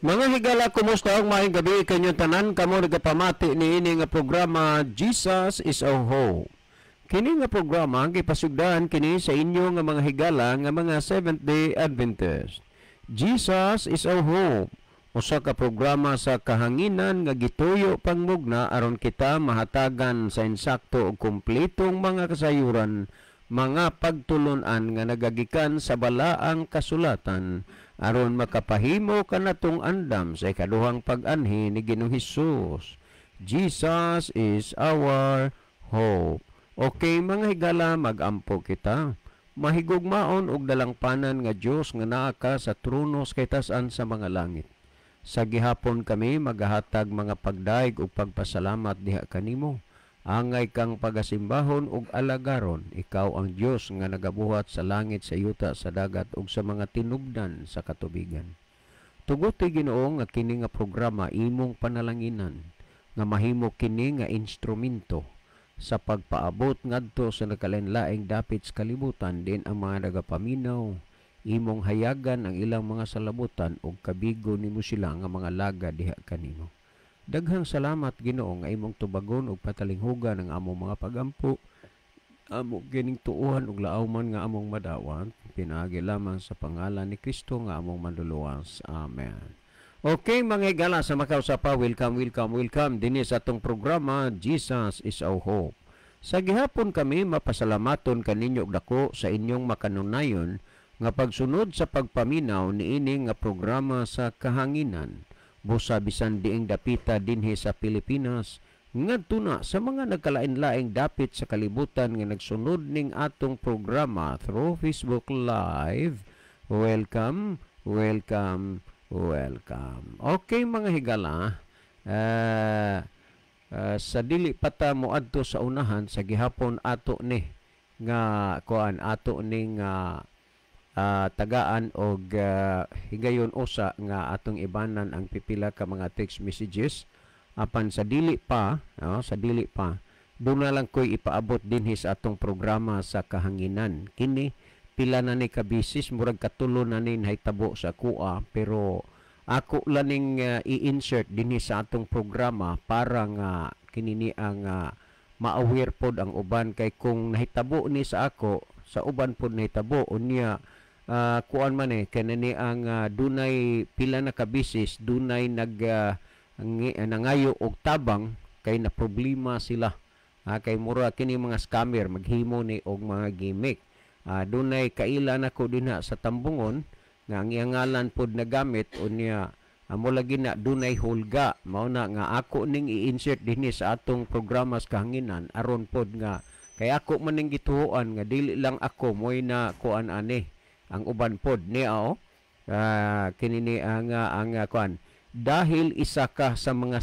Mga higala, kumusta ang maayong gabi kanyang tanan? Kamo nagapamati ni ini nga programa Jesus is our Hope. Kini nga programa gipasugdan kini sa inyo nga mga higala nga mga Seventh-day Adventist. Jesus is our Hope. Usa ka programa sa kahanginan nga gituyo pangmugna aron kita mahatagan sa insakto ug kumpletong mga kasayuran, mga pagtulon-an nga nagagikan sa balaang kasulatan aron makapahimo kanatong andam sa ikaduhang pag-anhi ni Ginoong Hesus. Jesus is our hope. Okay mga higala, mag-ampo kita. Mahigugmaon og dalangpanan nga Dios nga naa ka sa trono sa kaytas-an sa mga langit. Sa gihapon kami magahatag mga pagdaig ug pagpasalamat diha kanimo. Angay kang pagasimbahon ug alagaron, ikaw ang Dios nga nagabuhat sa langit, sa yuta, sa dagat ug sa mga tinubdan sa katubigan. Tugot Ginoo nga kini nga programa imong panalanginan nga mahimo kini nga instrumento sa pagpaabot ngadto sa nagkalain-laing dapit sa kalibutan, din ang mga nagapaminaw imong hayagan ang ilang mga salabutan ug kabigo nimo sila nga mga laga diha kanimo. Daghang salamat Ginoo nga imong tubagon ug patalinghugan ang among mga pagampo, amo kining tuuhan ug laawman nga among madawan, pinaagi lamang sa pangalan ni Kristo nga among manluluwas. Amen. Okay mga higala, sa makausapa, welcome dinhi sa atong programa Jesus is our Hope. Sa gihapon kami mapasalamaton kaninyo og dako sa inyong makanunayon nga pagsunod sa pagpaminaw niini nga programa sa kahanginan, busa bisan diing dapita dinhi sa Pilipinas, ngadto na sa mga nagkalain-laing dapit sa kalibutan nga nagsunod ning atong programa through Facebook Live. Welcome. Okay mga higala, sa dili pata mo adto sa unahan, sa gihapon ato ni nga ato ning tagaan og higayon usa nga atong ibanan ang pipila ka mga text messages apan sa dili pa doon na lang ko'y ipaabot dinhi sa atong programa sa kahanginan. Kini pila na ni kabisis, murag katulo na ni nahitabo sa kuha, pero ako laning i-insert dinhi sa atong programa para nga kinini ang ma-aware pod ang uban, kay kung nahitabo ni sa ako, sa uban pod nahitabo unya kuan man kanani ang dunay pila na kabisis, dunay nangayo og tabang kay na problema sila. Kay mura kini mga scammer maghimo ni og mga gimmick. Dunay kaila nako dinha sa Tambungon nga ang iyangalan pod na gamit unya amo lagi na dunay hulga, mao na nga ako ning i-insert dinhi sa atong programa sa kahanginan aron pod nga kay ako man ning gituoan nga dili lang ako moy na kuan ani ang uban pod niya kinini ang kuan, dahil isa ka sa mga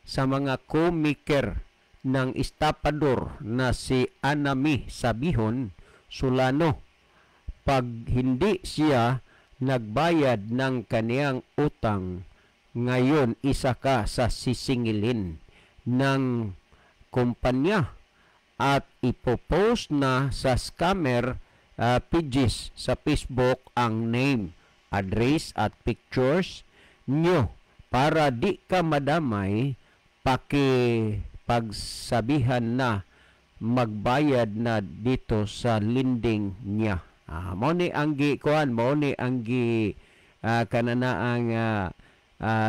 sa mga komiker ng estapador na si Anami Sabihon Solano, pag hindi siya nagbayad ng kaniyang utang, ngayon isa ka sa sisingilin ng kumpanya at ipopost na sa scammer pages sa Facebook ang name, address at pictures nyo para di ka madamay. Pagsabihan na magbayad na dito sa lending niya. Mao ni ang kanana ang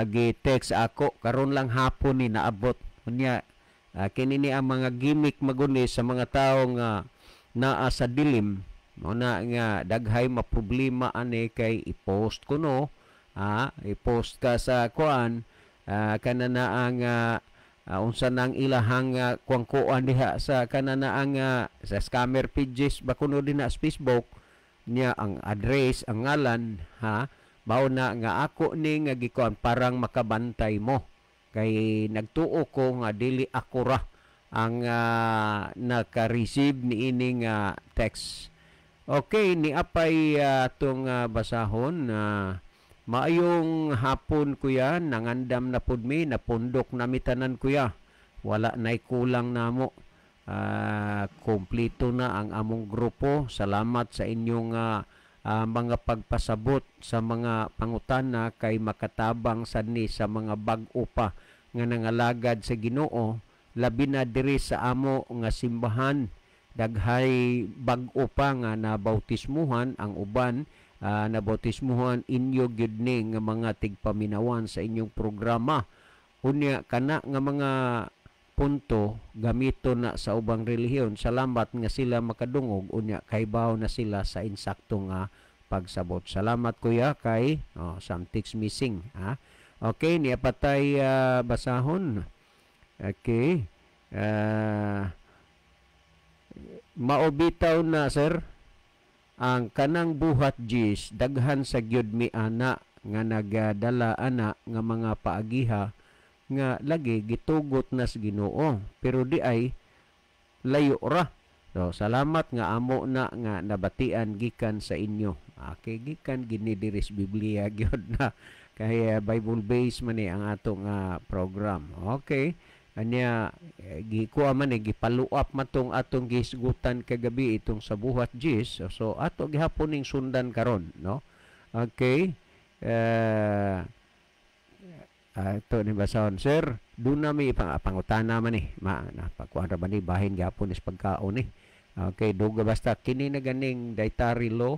gi-text ako karon lang hapon ni naabot unya. Kini ni ang mga gimmick maguni sa mga tawo nga naa sa dilim, mo na nga daghay maproblema ani kay i-post ko no, i-post ka sa kuan, kanana ang unsa nang ilahang kuan diha sa kanana ang sa scammer pages ba kuno din na sa Facebook niya ang address, ang ngalan, mao na nga ako ni nga gikuan parang makabantay mo. Kay nagtuo ko nga dili ako ra ang naka-receive ni ining text. Okay, ni apay tong basahon na maayong hapon kuya, nangandam na pud mi, napundok na mitanan kuya. Wala nay kulang namo. Kompleto na ang among grupo. Salamat sa inyong mga pagpasabot sa mga pangutana kay makatabang sad ni sa mga bag-o pa nga nangalagad sa Ginoo, labi na diri sa amo nga simbahan. Daghay bag-o pa nga nabautismuhan, ang uban nabautismuhan inyo gyud ni nga mga tigpaminawan sa inyong programa. Unya kana nga mga punto gamito na sa ubang relihiyon. Salamat nga sila makadungog, unya kaybaw na sila sa insakto nga pagsabot. Salamat kuya kay some text missing. Okay, niya patay basahon. Okay. Maobitaw na sir ang kanang buhat jis daghan sa gyud mi ana nga nagadala ana nga mga paagiha nga lagi gitugot na sa Ginoo, pero di ay layo ra. So salamat nga amo na nga nabatian gikan sa inyo. Okay, gikan gini diri sa Biblia gyud na kay Bible based man ni ang ato nga program. Okay. Anya gikuha man gipaluap matong atong gisgutan kagabi itong sa buhat jis. So ato gihapon ning sundan karon, no? Okay. Ito ni basahon, sir, doon namin pangutana man eh. Pagkuhan ba ni bahin gapon is pagkaon eh. Okay, duga basta kini na ganing dietary law,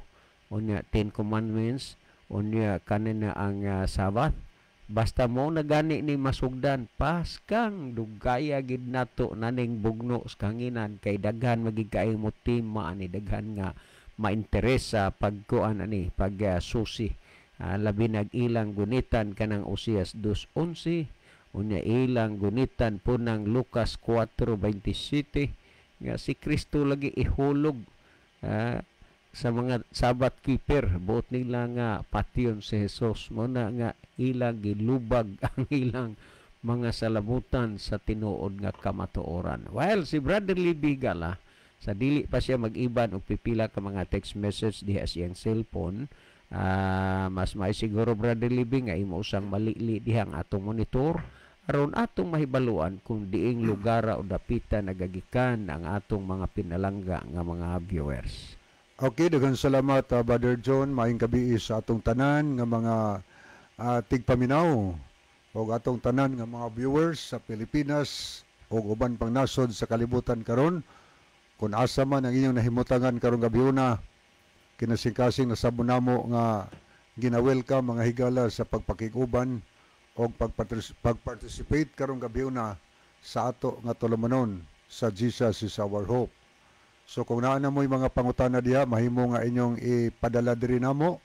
unya 10 commandments, unya kanina ang Sabbath. Basta mo na gani ni masugdan, paskang dugaya gid nato naning bugno sa kanginan kay daghan magigkaing motima ani daghan nga ma-interes sa pagkuan ani pag susi. Labi nag-ilang gunitan kanang Osias 2:11, unya ilang gunitan po ng Lucas 4:27 nga si Kristo lagi ihulog sa mga Sabbath keeper, buot nila nga patyon si Jesus mo na nga ilang gilubag ang ilang mga salamutan sa tinuod nga kamatuoran. While si Brother Libby Gala sa dili pa siya mag-iban og pipila ka mga text message diha siyang cellphone, mas may siguro Brother Libby nga imo usang malili dihang atong monitor aron atong mahibaluan kung diing lugar o dapitan nagagikan ang atong mga pinalangga nga mga viewers. Okay, daghang salamat Brother John, maayong gabi sa atong tanan nga mga tigpaminaw o atong tanan nga mga viewers sa Pilipinas o uban pang nasod sa kalibutan karon. Kung asa man ang inyong nahimutangan karong gabiuna, kinasingkasing nasabon namo nga gina-welcome mga higala sa pagpakiguban o pagparticipate karong gabiuna sa ato nga tulumanon sa Jesus is our hope. So kung naa na mo'y mga pangutana diha, mahimo nga inyong ipadala diri namo.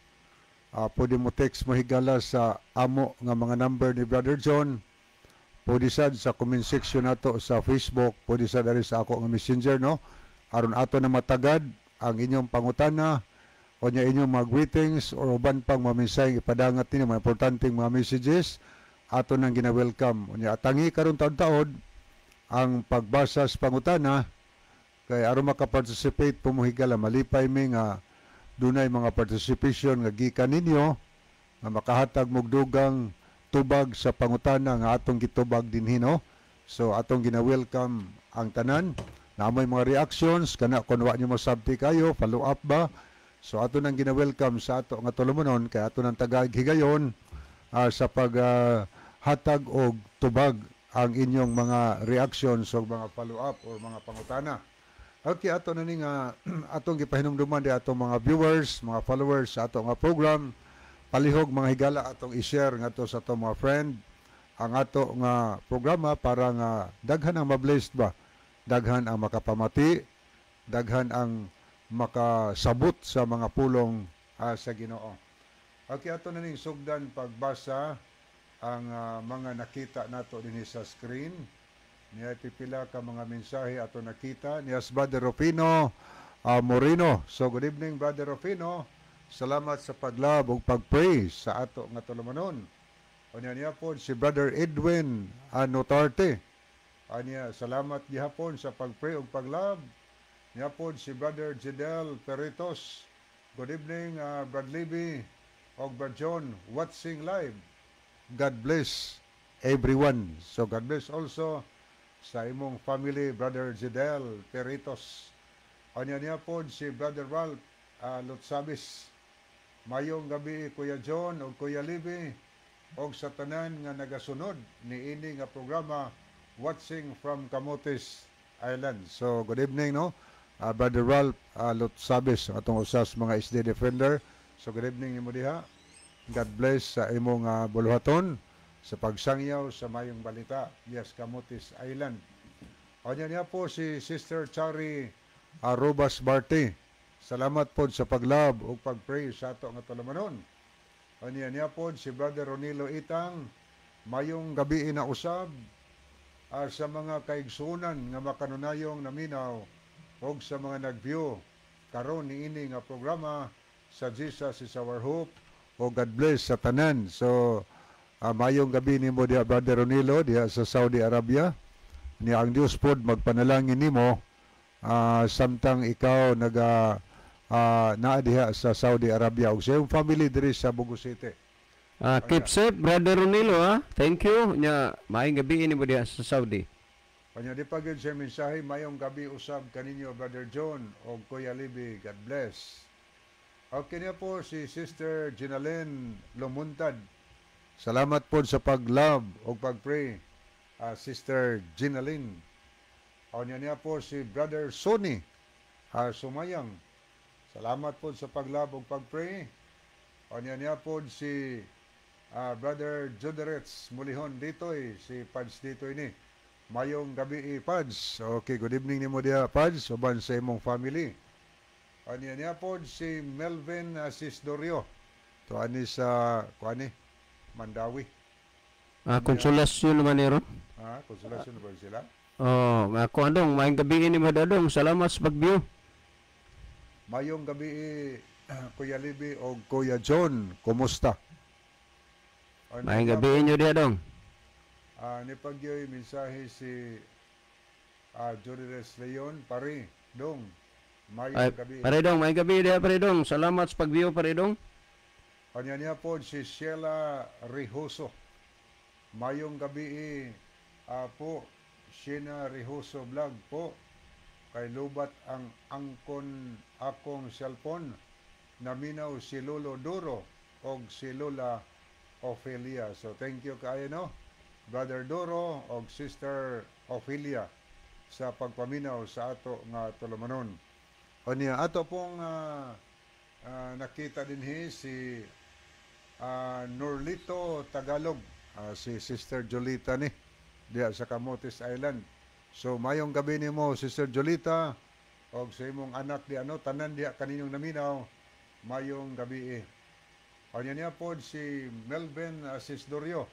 Pwede mo text mo higala sa amo nga mga number ni Brother John. Pwede sad sa comment section nato sa Facebook, pwede sad diri sa ako nga messenger, no? Aron ato na matagad ang inyong pangutana o nya inyong mga greetings or uban pang mga mensaheng ipadangat ninyo, mga importanteng mga messages, ato nang gina-welcome. O nya atangi karon taon-taon ang pagbasa sa pangutana, kay aron maka-participate pumuhigala malipay mi nga dunay mga participation nga gikan ninyo nga makahatag og dugang tubag sa pangutana nga atong gitubag dinhi, no? So atong gina-welcome ang tanan. Namoy mga reactions kana kun wa nyo masabti kayo, follow up ba? So ato nang gina-welcome sa ato nga tulumanon kay ato nang tagahigayon sa paghatag og tubag ang inyong mga reactions o mga follow up o mga pangutana. Okay, ato na ni nga atong gipahinumduman di atong mga viewers, mga followers sa ato nga program. Palihog mga higala atong i-share ngadto sa atong mga friend ang ato nga programa para nga daghan ang mablessed ba, daghan ang makapamati, daghan ang makasabot sa mga pulong sa Ginoo. Okay, ato na ning sugdan pagbasa ang mga nakita nato dinhi sa screen. Niya pipila ka mga mensahe ato nakita niya Brother Rufino Moreno. So good evening Brother Rufino. Salamat sa paglab ug pagpray sa ato nga tulumanon. Unya niya po si Brother Edwin Notarte. Anya salamat gihapon sa pagpray ug paglab. Niya po si Brother Jedel Peritos. Good evening Brother Libby og Brother John watching live. God bless everyone. So God bless also sa imong family, Brother Jedel Peritos. Anya niya po si Brother Ralph Lotsabis. Mayong gabi Kuya John o Kuya Libby og sa tanan nga nagasunod ni ini nga programa watching from Camotes Island. So good evening no. Brother Ralph Lotsabes atong usas mga SD defender. So good evening nimo diha. God bless sa imong buluhaton sa pagsangyaw sa mayong balita. Yes, Camotes Island. O niya po si Sister Chari Robas Barte. Salamat po sa paglab o pagpray sa ato nga tulumanon. O niya po si Brother Ronilo Itang. Mayong gabi na usab sa mga kaigsunan nga makanunayong naminaw o sa mga nag-view karon ni ini nga programa sa Jesus is Our Hope o God bless sa tanan. So mayong gabi nimo diha Brother Ronilo diha sa Saudi Arabia. Ni ang Dios pod magpanalangin nimo samtang ikaw naa diha sa Saudi Arabia ug sa iyong family diri sa Bugo City. Keep safe, Brother Ronilo, ha? Thank you. Nya, maayong gabi ini mo diha sa Saudi. Kanya di pa gyud sa mensahe mayong gabi usab kaninyo Brother John o Kuya Libby. God bless. Okay niya po si Sister Ginalyn Lumuntad. Salamat po sa pag-love o pag-pray. Sister Ginalyn. O niya po si Brother Sonny Sumayang. Salamat po sa pag-love o pag-pray. O niya po si Brother Joderets Mulihon Ditoy. Si Pads Ditoy ni. Mayong gabi Pads. Okay, good evening ni mo diya Pads. Uban sa imong family. O niya po si Melvin Sisdorio. To ani sa Mandawi. Konsolasyon naman niron. Konsolasyon ba sila? Oh, ako andong maayong gabi ini mo dadong. Salamat sa pag-view. Mayong gabi Kuya Libby o Kuya John. Kumusta? Maayong gabi inyo diha dong. Nipagyoy mensahe si Jodires Leon pare dong. Mayong gabi. Pare dong, maayong gabi diha pare dong. Salamat sa pag-view pare dong. Kanya niya po si Sheila Rijoso. Mayong gabi po Sheena Rijoso vlog po. Kay lubat ang angkon akong cellphone. Naminaw si Lolo Duro o si Lola Ophelia. So thank you kayo no, Brother Duro o Sister Ophelia sa pagpaminaw sa ato nga tulumanon. O niya, ato pong nakita din si Norlito Tagalog, si Sister Jolita ni diya sa Camotes Island. So mayong gabi nimo Sister Jolita o sa imong anak di tanan diya kaninyong naminaw. Mayong gabi O niya po si Melvin Sisdorio.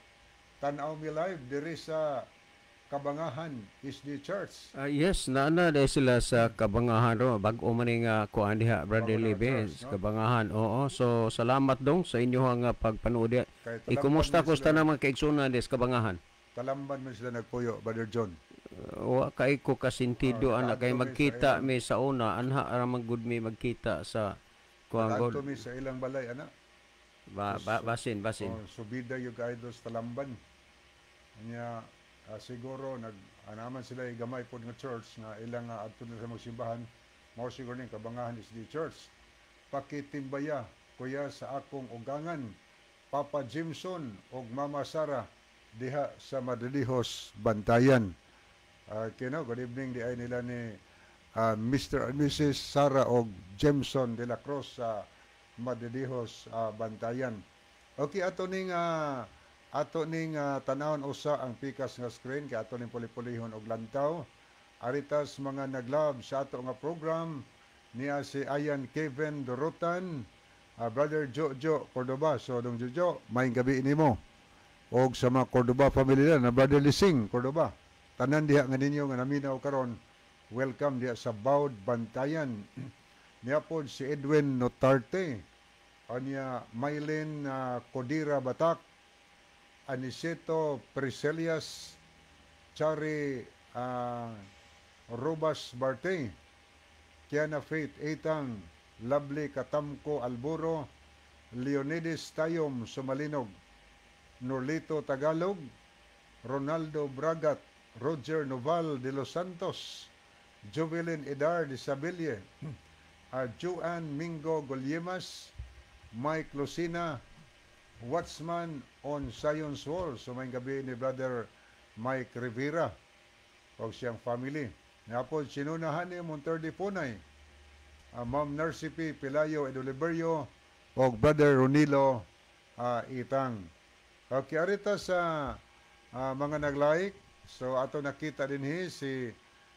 Tanaw mi live diri sa Kabangahan SD Church. Yes, naana dahil sila sa Kabangahan ro. Bag-o man nga kuan diha Brother Libby sa Kabangahan. Oo, so salamat dong sa inyo nga pagpanood diha. Ikumusta ko sa mga kaigsunan des Kabangahan? Talamban man sila nagpuyo, Brother John. Wa kay ko kasintido anak kay magkita mi sa una anha ra magud mi magkita sa kuan god. Mi sa ilang balay ana. Basin. Subida yung kaidos talamban. Nya siguro anaman sila gamay pod nga church nga ilang adto na sa magsimbahan. Mao siguro ning Kabangahan is the church. Pakitimbaya kuya sa akong ugangan Papa Jimson ug Mama Sara diha sa Madridihos Bantayan. Good evening di ay nila ni Mr. and Mrs. Sara og Jemson de la Cruz sa Madridihos Bantayan. Okay, ato ning tanawon usa ang pikas nga screen kay ato ning puli-pulihon og lantaw. Aritas mga nag-love sa ato nga program niya si Ayan Kevin Dorotan, Brother Jojo Cordoba. So dong Jojo, maayong gabi nimo. Og sa mga Cordoba family na Brother Lising Cordoba. Tanan diha nga ninyo nga naminaw karon. Welcome diha sa Baud Bantayan. Niya po si Edwin Notarte. Anya Maylin Codira Batak. Aniceto Priselias. Chari Robas Barte. Kiana Faith Etang. Lovely Katamko Alburo. Leonidas Tayom Sumalinog. Norlito Tagalog. Ronaldo Bragat. Roger Noval de los Santos, Jovelyn Edar de Sabille, Joan Mingo Golyemas, Mike Lucina, Watchman on Science Wall. So may gabi ni Brother Mike Rivera o siyang family. Napod sinunahan ni Monterde Punay, Ma'am Narcy P. Pilayo Edoliberio o Brother Ronilo Itang. Okay, arita sa mga nag-like. So ato nakita din si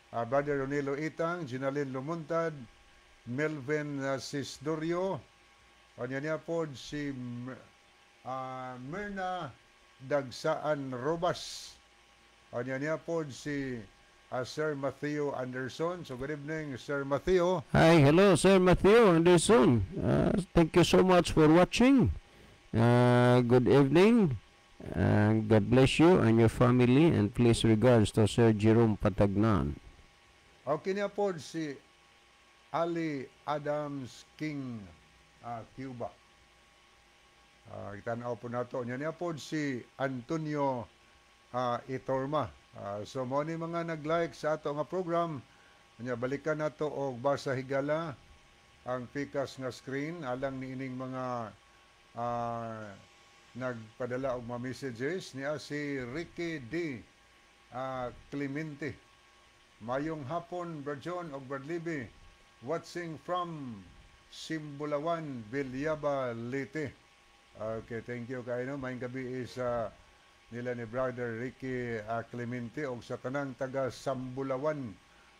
Brother Ronilo Itang, Ginalyn Lumuntad, Melvin Sisdorio, o niya po si Myrna Dagsaan Robas, o niya po si Sir Matthew Anderson. So good evening, Sir Matthew. Hi, hello, Sir Matthew Anderson. Thank you so much for watching. Good evening. God bless you and your family, and please regards to Sir Jerome Patagnan. Okay niya po si Ali Adams King, Cuba. Itanaw po nato. Niya po si Antonio Itorma. So mo ni mga nag-like sa ato nga program. Balikan nato og basa higala ang pikas nga screen alang niining mga nagpadala og mga messages niya si Ricky D. Clemente. Mayong hapon, Brad John o Brad Libby, watching from Simbulawan, Bilyaba, Leyte. Okay, thank you kayo. Mayong gabi is nila ni Brother Ricky Clemente o sa tanang taga Sambulawan,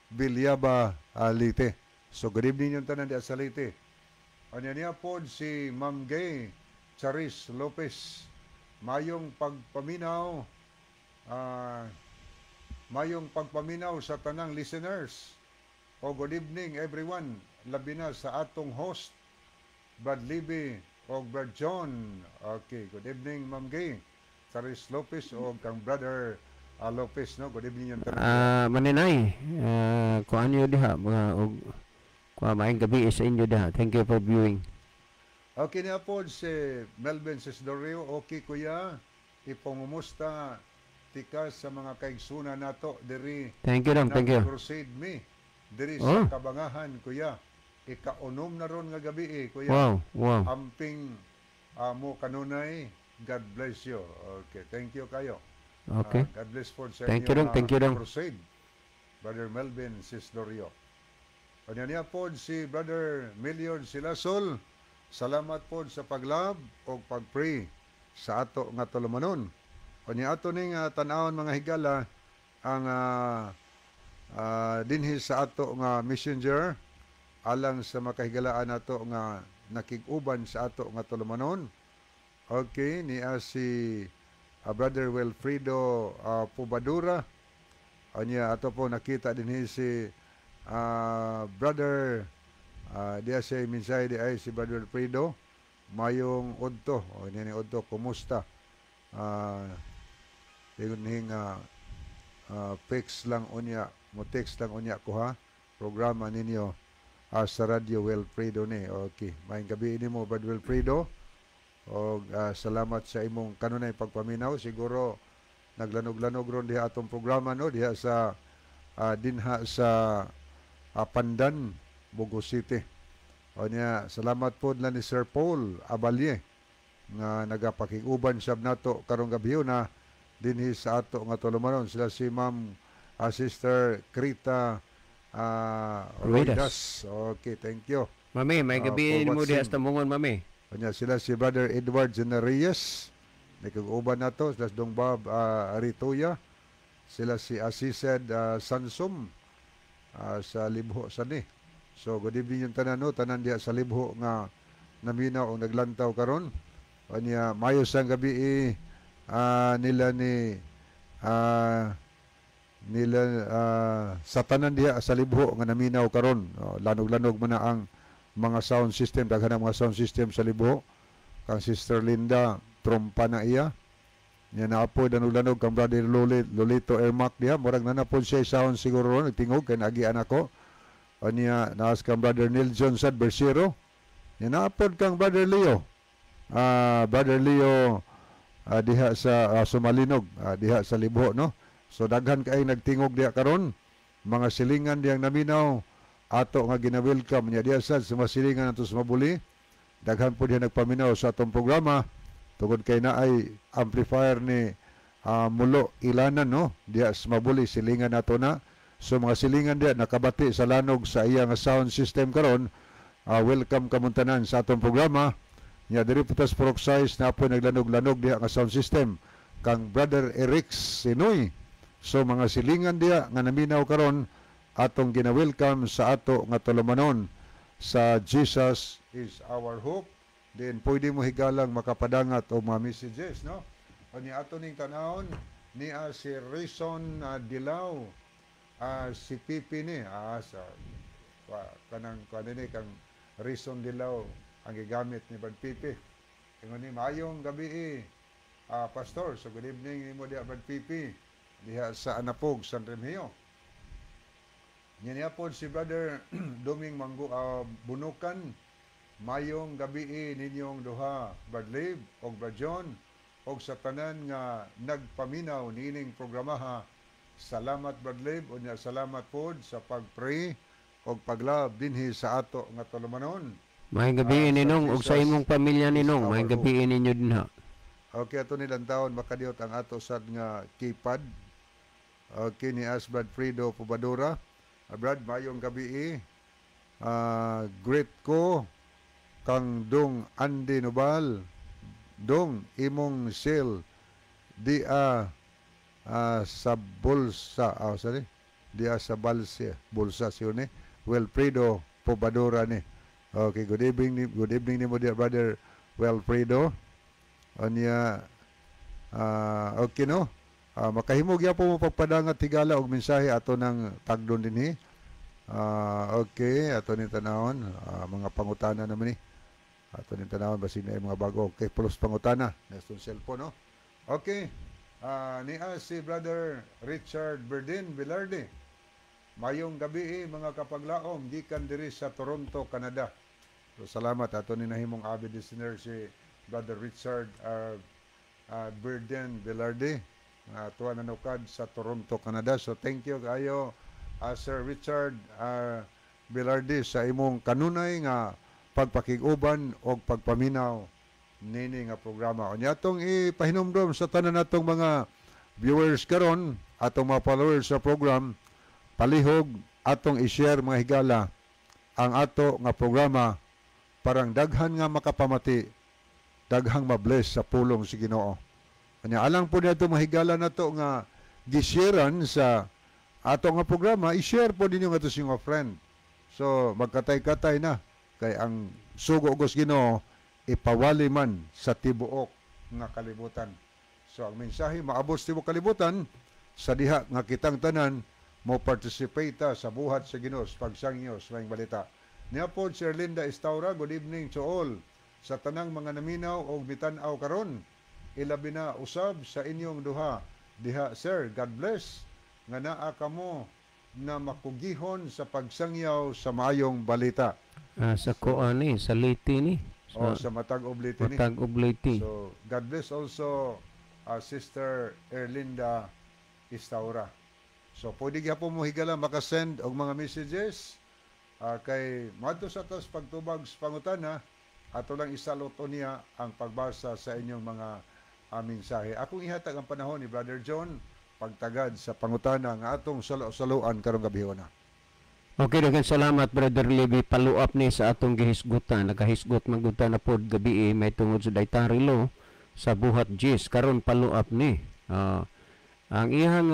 Bilyaba, Leyte. So, good evening yung tanan di sa Leyte. Ano niya po si Ma'am Gay Charis Lopez. Mayong pagpaminaw, sa tanang listeners. O good evening everyone. Labi na sa atong host, Brad Libby o Brad John. Okay, good evening Ma'am Gay Charis Lopez o kang Brother Lopez, no? Good evening yung tanang. Maninay, kuan nyo diha, maayong gabi sa inyo diha. Thank you for viewing. Okay na po si Melvin Sisdorio. Okay kuya, ipangumusta tikas sa mga kaigsunan nato diri. Thank you, thank you. Crusade me diri sa Kabangahan kuya. Ikaunom na ron nga gabi kuya. Wow. Amping mo kanunay. God bless you. Okay, thank you kayo. Okay. God bless for sa Thank you, Crusade. Brother Melvin Sisdorio. Kanya niya po si Brother Million Silasol. Salamat po sa paglab o pag-pray sa ato nga tulumanon. Kanya ato ning tan-awon mga higala ang dinhi sa ato nga messenger alang sa makahigalaan nato nga nakig-uban sa ato nga tulumanon. Okay, niya si Brother Wilfredo Pubadura. Kanya ato po nakita dinhi si Brother diya siya minsay di ay si Brother Wilfredo mayong udto. O niya ni udto, kumusta? Ning fix lang unya, mo text lang unya ko ha. Programa ninyo sa Radio Wilfredo ni. Okay, maayong gabi nimo Brother Wilfredo. O salamat sa imong kanunay pagpaminaw. Siguro naglanog-lanog ron diha atong programa no diha sa dinha sa Pandan, Bogo City. O niya, salamat po na ni Sir Paul Abalye nga nagapakiguban sab nato karong gabi na dinhi sa ato nga tulumanon. Sila si Ma'am Sister Krita Ruidas. Okay, thank you. Mami, may gabi mo diha sa Tambungon, mami. Kanya sila si Brother Edward Zenarias, nagkag-uban nato. Sila si Dong Bob Arituya. Sila si Asised Sansum sa Libho Sani. So good evening yung tanan no, tanan diha sa Libho nga naminaw o naglantaw karon. Kanya mayo sang gabi nila sa tanan diha sa Libho nga naminaw karon. Lanog-lanog man na ang mga sound system, daghan ang mga sound system sa Libho. Kang Sister Linda trompa na iya. Nya na po danog-lanog kang Brother Lolito Ermac diha, murag na po siya sound siguro nagtingog kay nagian ako. Anya naas kang Brother Neil Johnson Bersero. Nya na po kang Brother Leo. Brother Leo diha sa Sumalinog, diha sa Libho no. So daghan kay nagtingog diha karon. Mga silingan diyang naminaw ato nga gina-welcome niya diya sa masilingan nato sa Mabuli. daghan po diha nagpaminaw sa atong programa tungod kay na ay amplifier ni Mulo Ilanan, no, diya sa Mabuli silingan nato na. So mga silingan diya nakabati sa lanog sa iyang sound system karon. Welcome kamuntanan sa atong programa. Nya diri putas peroxide na po naglanog-lanog diha nga sound system kang Brother Eric Sinoy. So mga silingan diya nga naminaw karon atong gina-welcome sa ato nga tulumanon sa Jesus is our hope. Then pwede mo higalang makapadangat o mga messages, no? O ni ato ning tanawon niya si Rison Dilaw, si Pipi ni sa kanang kanini kang Rison Dilaw ang gigamit ni Brad Pipi. Ingon ni maayong gabi pastor. So good evening nimo diha Brad Pipi diha sa Anapog, San Remigio. Niya po si Brother Doming Manggo Bunukan. Mayong gabi ninyong duha, Brad Liv o Brad John, o sa tanan nga nagpaminaw nining programaha. Salamat Brad Liv, o niya salamat po sa pag-pray o paglab dinhi sa ato nga tulumanon. May gabi ninong og sa imong pamilya ninong, may gabi ninyo din ha. Okay, ato nilang taon makadiot ang ato sad nga keypad. Okay, ni Brad Frido Pubadura. Brad, mayong gabi great ko kang Dong Andy Nobal. Dong imong sale di sa bulsa. Sorry. Di sa bulsa siyo ni. Wilfredo Pobadora ni. Okay, good evening ni mo dear brother Wilfredo. Anya okay no. Makahimog ya po mo pagpadangat tigala og mensahe ato ng tagdon dinhi. Okay, ato ni tanawon mga pangutana naman ni. Ato ni tanawon basin na mga bago. Okay, plus pangutana. Neston cellphone, no? Okay. Niya si Brother Richard Berdin Velarde. Mayong gabi mga kapaglaom gikan diri sa Toronto, Canada. So salamat ato ni nahimong avid listener si Brother Richard Berdin Velarde. Tuwa na nukad sa Toronto, Canada. So thank you kayo Sir Richard Velarde sa imong kanunay nga pagpakiguban o pagpaminaw nini nga programa. Unya atong ipahinumdom sa tanan natong mga viewers karon, atong mga followers sa program, palihog atong i-share mga higala ang ato nga programa parang daghan nga makapamati, daghang mabless sa pulong si Ginoo. Unya alang po niya itong mga higala nato nga gisharean sa ato nga programa, i-share po ninyo nga ito sa mga friend. So magkatay-katay na kay ang sugo ugos Ginoo ipawali man sa tibuok nga kalibutan. So ang mensahe maabot sa tibuok kalibutan sa diha nga kitang tanan mo participate sa buhat sa Ginoo pagsangyo sa mga balita. Niya po si Erlinda Estaura, good evening to all sa tanang mga naminaw o bitan-aw karon. Ilabi na usab sa inyong duha diha sir, God bless nga naa kamo na makugihon sa pagsangyaw sa maayong balita. Sa Koani, sa Leyte ni. Sa Matag Oblate ni. Matag Oblate. So, God bless also Sister Erlinda Estaura. So, pwede gyapon mo higala makasend og mga messages kay madto sa tas pagtubag sa pangutana, ato lang isaluto niya ang pagbasa sa inyong mga mensahe. Akong ihatag ang panahon ni Brother John pagtagad sa pangutana nga atong salo-saluan karong gabi na. Okay, daghang salamat Brother Levi, paluap ni sa atong gihisgutan. Nagahisgot magutan na pod gabi may tungod sa dietary law sa buhat Jis karon paluap ni. Ang iyang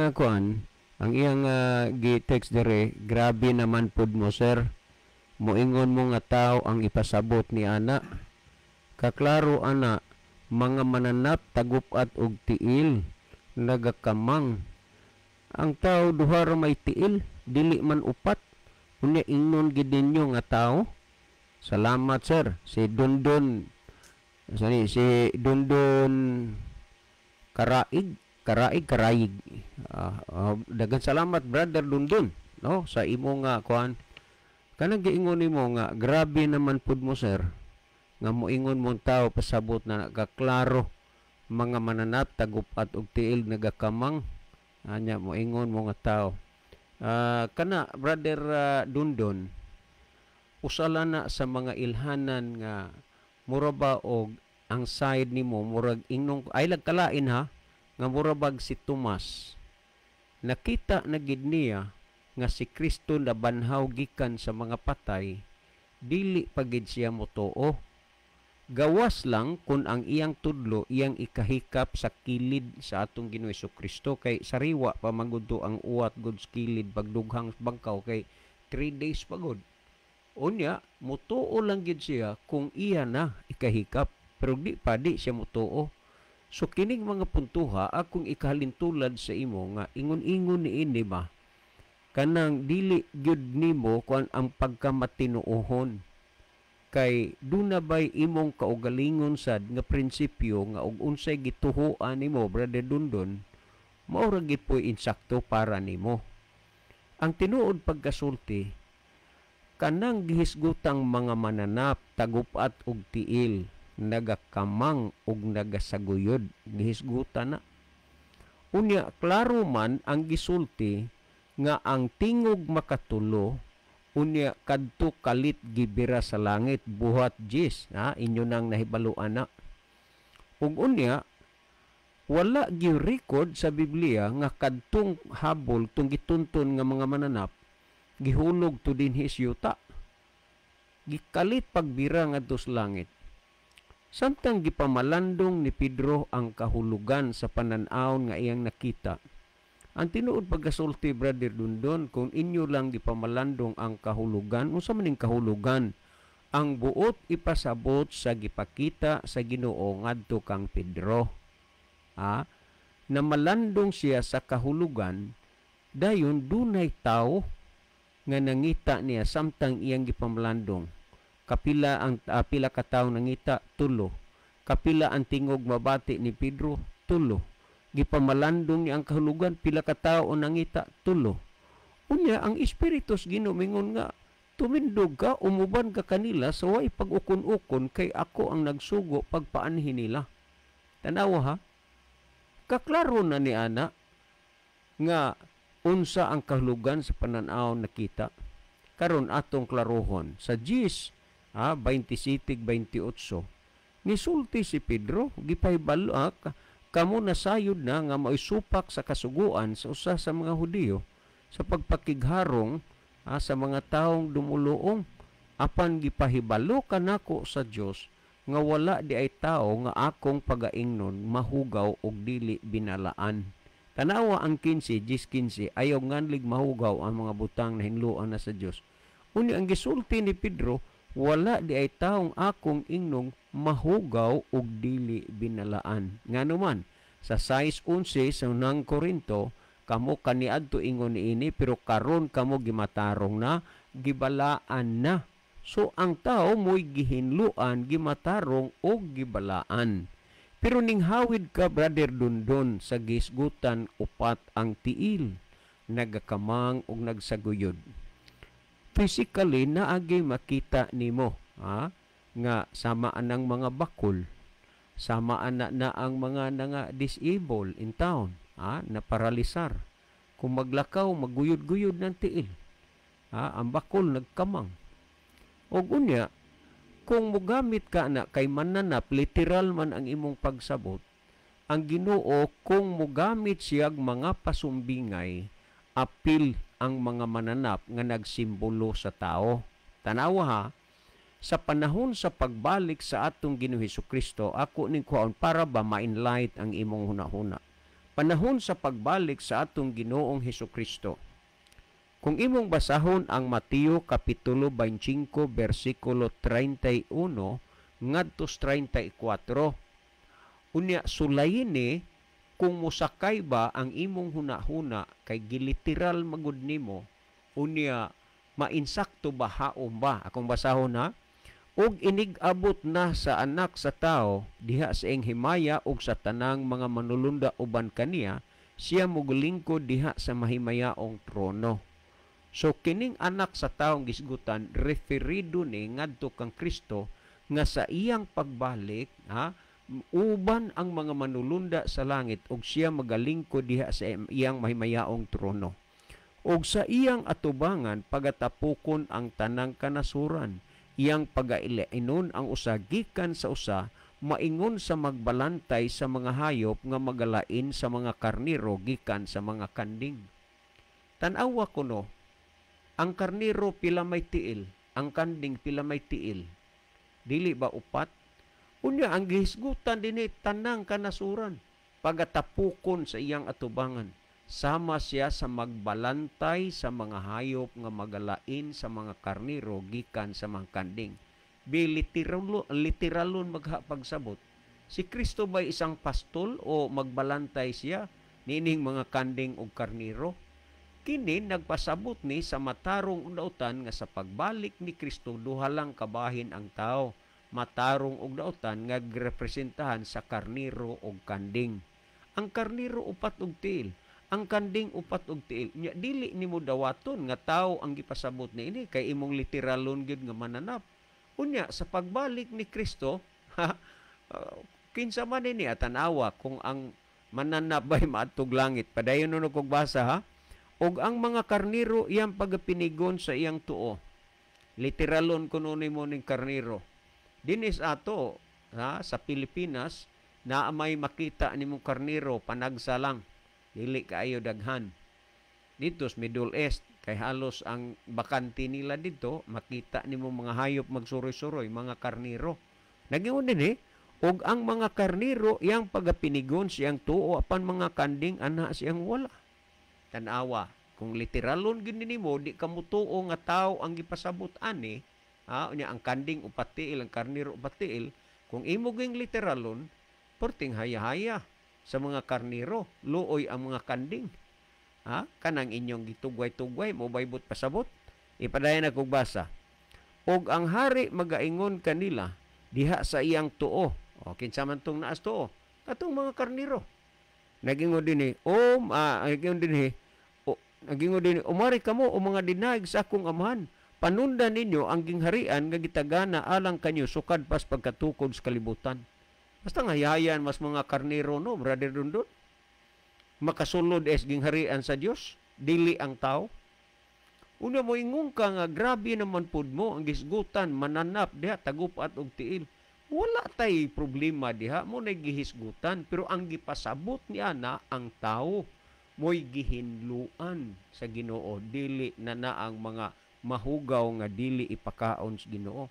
ang iyang gi-text dire, grabe naman pod mo sir. Moingon mo nga tao ang ipasabot ni ana. Kaklaro ana, mga mananap tagupat og tiil nagakamang. Ang tao duha ra may tiil, dili man upat. Unya ingnon gid ninyo nga tao. Salamat sir. Si Dundon Karayig. Daghang salamat Brother Dundon, no, sa imo nga kuan. Kanang giingon nimo nga grabe naman pud mo sir. Nga moingon mong tao pasabot na nagaklaro mga mananap tagupat og tiil nagakamang. Anya moingon mo nga tao. Kana Brother Dundon, usala na sa mga ilhanan nga mura ba og ang side nimo murag ingnon ay lagkalain ha nga mura bag si Tomas nakita na gid niya nga si Kristo nabanhaw gikan sa mga patay dili pa gid siya motuo. Gawas lang kung ang iyang tudlo iyang ikahikap sa kilid sa atong Ginoo Kristo kay sariwa pa magudto ang uwat gud sa kilid pagdughang bangkaw kay 3 days pagod. Unya mutuo lang gid siya kung iya na ikahikap pero di siya mutuo. So kining mga puntuha akong ikahalintulad sa imo nga ingon-ingon niini ba kanang dili gyud nimo kuan ang pagkamatinuohon kay duna bay imong kaugalingon sad nga prinsipyo nga og unsay gituhoan nimo brother Dundon mao ra gid poy insakto para nimo. Ang tinuod pagkasulti kanang gihisgutang mga mananap tagupat og tiil nagakamang og nagasaguyod gihisgutan na. Unya klaro man ang gisulti nga ang tingog makatulo unya kadto kalit gibira sa langit buhat jis inyo nang nahibaluan na. Ug unya wala gi record sa Biblia nga kadtong habol tung gitunton nga mga mananap gihulog to dinhi yuta. Gikalit pagbira ngadto sa langit. Samtang gipamalandong ni Pedro ang kahulugan sa panan-aon nga iyang nakita. Ang tinuod pagkasulti brother Dundon kung inyo lang gipamalandong ang kahulugan unsa maning kahulugan ang buot ipasabot sa gipakita sa Ginoo ngadto kang Pedro. Na malandong siya sa kahulugan dayon dunay tawo nga nangita niya samtang iyang gipamalandong. Kapila ang pila ka tawo nangita? 3. Kapila ang tingog mabati ni Pedro? 3. Gipamalandong niya ang kahulugan, pila ka tawo nangita? 3. Unya ang Espiritus Ginoo mingon nga tumindog ka, umuban ka kanila sa way pag-ukon-ukon kay ako ang nagsugo pagpaanhin nila. Tanawa ha? Kaklaro na ni ana nga unsa ang kahulugan sa panan-aw nakita. Karon atong klarohon sa 10 27-28 nisulti si Pedro gipahibalo kamo nasayod na nga maisupak sa kasuguan sa usa sa mga Hudiyo sa pagpakigharong sa mga taong dumuluong apan gipahibalo kanako sa Dios nga wala di ay tao nga akong pagaingnon mahugaw og dili binalaan. Tanawa ang 15 ayaw nganlig mahugaw ang mga butang na hinluan na sa Dios. Uni ang gisulti ni Pedro wala di ay taong akong ingnong mahugaw og dili binalaan. Nganuman sa 6:11 sa unang Korinto kamo kaniadto ingon niini pero karon kamo gimatarong na gibalaan na. So ang tao mo'y gihinluan gimatarong og gibalaan. Pero ning hawid ka brother Dundon sa gisgutan upat ang tiil nagakamang og nagsaguyod. Physically naagi makita nimo nga sama anang mga bakol, sama ana na ang mga nga disable in town, na paralisar. Kung maglakaw maguyod-guyod ng tiil, ang bakol nagkamang. Og unya kung mogamit ka na kay mananap literal man ang imong pagsabot, ang Ginoo kung mogamit siyag mga pasumbingay apil ang mga mananap nga nagsimbolo sa tao. Tanawa ha, sa panahon sa pagbalik sa atong Ginoo Hesukristo, ako ning kuhaon para ba ma-enlight ang imong hunahuna. Panahon sa pagbalik sa atong Ginoong Hesukristo. Kung imong basahon ang Mateo kapitulo 25 bersikulo 31 ngadto 34, unya sulayin ni kung musakay ba ang imong hunahuna kay giliteral magud nimo unya mainsakto ba haom ba akong basahon ha og inig-abot na sa anak sa tao diha sa iyang himaya ug sa tanang mga manulunda uban kaniya siya mogulingkod diha sa mahimayaong trono. So kining anak sa taong gisgutan referido ni ngadto kang Kristo nga sa iyang pagbalik uban ang mga manulunda sa langit ug siya magalingkod diha sa iyang mahimayaong trono. Ug sa iyang atubangan pagatapukon ang tanang kanasuran iyang pagainon ang usa gikan sa usa, maingon sa magbalantay sa mga hayop nga magalain sa mga karniro gikan sa mga kanding. Tan-awa kuno, ang karniro pila may tiil, ang kanding pila may tiil. Dili ba upat? Unya ang gihisgutan dinhi tanang kanasuran pagatapukon sa iyang atubangan. Sama siya sa magbalantay sa mga hayop nga magalain sa mga karniro gikan sa mga kanding. Literalon magpagsabot. Si Kristo ba isang pastol o magbalantay siya nining mga kanding o karniro? Kini nagpasabot ni sa matarong udautan nga sa pagbalik ni Kristo duha lang kabahin ang tao. Matarong og dautan nga representahan sa karniro og kanding. Ang karniro upat og tiil, ang kanding upat og tiil. Nya dili nimo dawaton nga tawo ang gipasabot niini kay imong literalon gyud nga mananap. Unya sa pagbalik ni Kristo, kinsa man ini atanawa kung ang mananap bay maadtog langit. Padayon no kog basa ha. Og ang mga karniro iyang pagapinigon sa iyang tuo. Literalon kuno nimo ning karniro. Dinis ato sa Pilipinas na may makita nimong karniro panagsa lang, dili kaayo daghan. Dito sa Middle East kay halos ang bakante nila dito makita nimo mga hayop magsuroy-suroy, mga karniro. Nagingon din og ang mga karniro iyang pagapinigon siyang tuo apan mga kanding ana siyang wala. Tanawa kung literalon gyud nimo di ka mutuo nga tawo ang gipasabot ani. Unya ang kanding upat tiil, ang karniro upat tiil, kung imo ging literalon, porting haya-haya sa mga karniro, luoy ang mga kanding. Kanang inyong gitugway-tugway, mo baybot pasabot. Ipadayon na kog basa. Og ang hari magaingon kanila, diha sa iyang tuo. Kinsa man tong naas tuo? Katong mga karniro. Nagingon din umari kamo o mga dinaig sa akong amahan. Panunda ninyo ang gingharian nga gitagana alang kanyo sukad pas pagkatukod sa kalibutan. Basta nga yayan mas mga karniro no, brother Dundon. Makasulod es gingharian sa Dios, dili ang tao. Una mo ingon ka nga grabe naman pud mo ang gisgutan mananap diha tagupat og tiil. Wala tay problema diha mo nay gihisgutan pero ang gipasabot niya na ang tao mo'y gihinluan sa Ginoo, dili na ang mga mahugaw nga dili ipakaon sa Ginoo.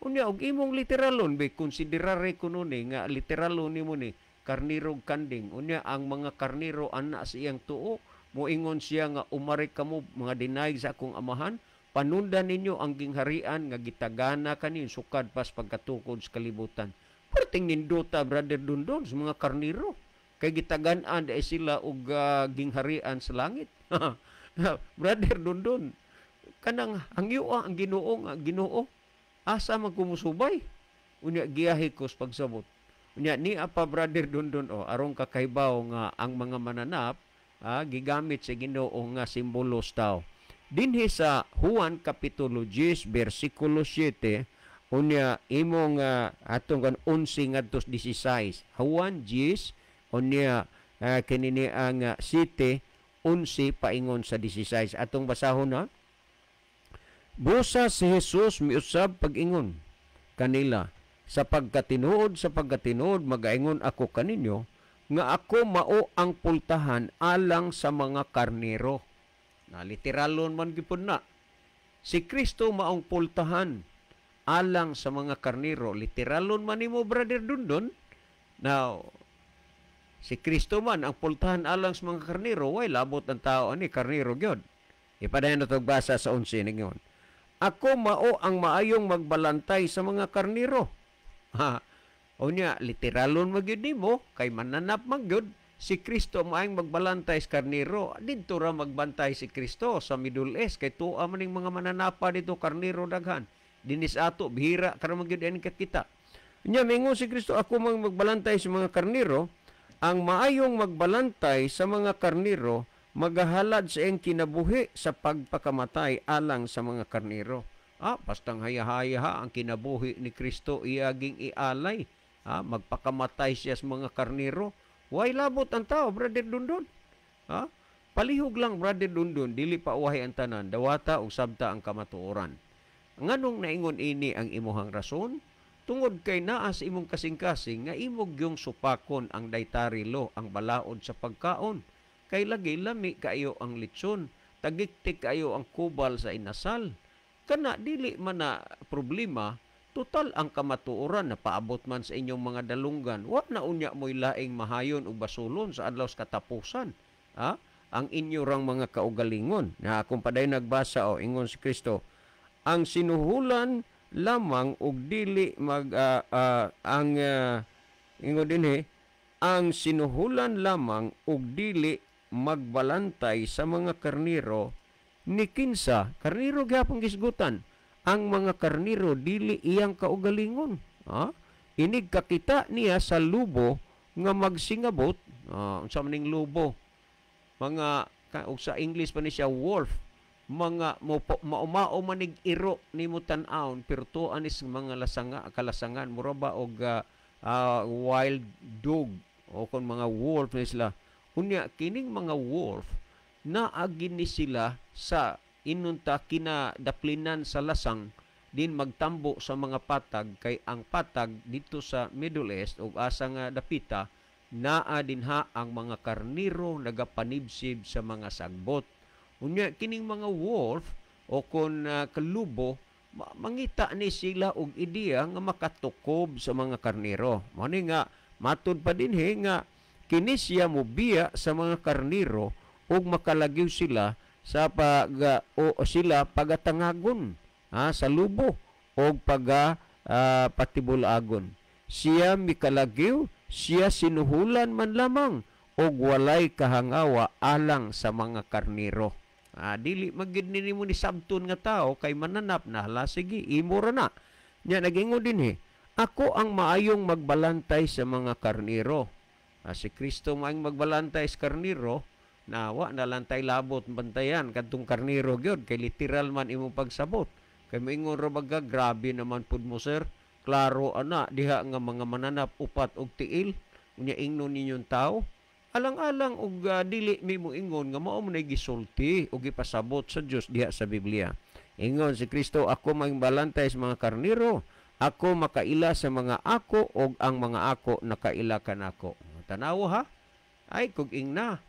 Unya og imong literalon be konsiderare kuno ni nga literalon nimo ni karniro ug kanding. Unya ang mga karniro ana sa iyang tuo, moingon siya nga umari kamo mga dinaig sa akong amahan, panundan ninyo ang gingharian nga gitagana kanin sukad pas pagkatukod sa kalibutan. Perting nindota brother Dundon sa mga karniro kay gitagan-an dai sila og gingharian sa langit. Brother Dundon, kanang hangyo ang Ginoo asa man kumusubay unya giyahi ko sa pagsabot unya ni apa brother Dundon arong kakaibaw nga ang mga mananap gigamit sa Ginoo nga simbolos tao dinhi sa Juan kapitulo 10 bersikulo 7 unya imong atong 11 ngadto 16 Juan 10 unya kinini ang 7 11 paingon sa 16 atong basahon na. Busa si Jesus miusab pag-ingon kanila, sa pagkatinuod magaingon ako kaninyo, nga ako mao ang pultahan alang sa mga karnero. Na literalon man gipon na. Si Kristo maong pultahan alang sa mga karnero. Literalon man nimo brother Dundon. Now, si Kristo man ang pultahan alang sa mga karnero, way labot ang tao ani karnero gyud. Ipadayon na basa sa 11 ningon. Ako mao ang maayong magbalantay sa mga karniro. Unya, literalon magyud nimo kay mananap magyud si Kristo maayong magbalantay sa karniro. Didto ra magbantay si Kristo sa Middle East kay tuwa man ning mga mananapa dito karniro daghan. Dinis ato bihira kara magyud ani kita. Unya mingon si Kristo ako mang magbalantay sa mga karniro, ang maayong magbalantay sa mga karniro magahalad sa iyang kinabuhi sa pagpakamatay alang sa mga karniro. Bastang haya-haya ang kinabuhi ni Kristo iaging ialay. Magpakamatay siya sa mga karniro. Way labot ang tao, brother Dundon. Palihog lang, brother Dundon, dili pa uwahay ang tanan, dawata o sabta ang kamatuoran. Nganong naingon ini ang imuhang rason? Tungod kay naa sa imong kasing-kasing nga imog yung supakon ang daytarilo ang balaod sa pagkaon. Kay lagi lami kayo ang litson, tagiktik kayo ang kubal sa inasal. Kana dili man na problema, total ang kamatuoran na paabot man sa inyong mga dalunggan. Wa na unya mo'y laing mahayon o basulon sa adlaw sa katapusan. Ha? Ang inyo rang mga kaugalingon. Na kung paday nagbasa ingon si Kristo, ang sinuhulan lamang og dili ingon dinhi, ang sinuhulan lamang og dili magbalantay sa mga karniro ni kinsa karniro gyapon gisgutan ang mga karniro dili iyang kaugalingon. Inig kakita niya sa lubo nga magsingabot, unsa maning lubo, mga og sa English pa ni siya wolf, mga maumao manig iro ni mo tan-aon pero tuan is mga kalasangan mura ba og wild dog o kon mga wolf ni sila. Unya kining mga wolf naagi ni sila sa inunta kinadaplinan sa lasang din magtambo sa mga patag kay ang patag dito sa Middle East ug asa nga dapita naa dinha ang mga karniro nagapanibsib sa mga sagbot. Unya kining mga wolf o kon kalubo mangita ni sila og ideya nga makatukob sa mga karniro. Mao ni nga matud pa dinhi nga kini siya mobiya sa mga karniro ug makalagyo sila sa sila pagatangagon sa lubo og patibulagon. Siya mikalagyo, siya sinuhulan man lamang og walay kahangawa alang sa mga karniro. Dili magid nimo ni sabton nga tao kay mananap na hala sige imo ra na. Nya nagingon dinhi, ako ang maayong magbalantay sa mga karniro. Si Kristo maayong magbalantay sa karniro, nawa nalantay labot bantayan kadtong karniro gyud kay literal man imong pagsabot. Kay moingon ra baga grabe naman pud mo sir. Klaro ana diha nga mga mananap upat og tiil unya ingnon ninyong tao. Alang-alang og dili mi mo ingon nga mao man gisulti og gipasabot sa Dios diha sa Biblia. Ingon si Kristo, ako magbalantay sa mga karniro, ako makaila sa mga ako og ang mga ako nakaila kanako. Tanaw ha? Ay kung ingna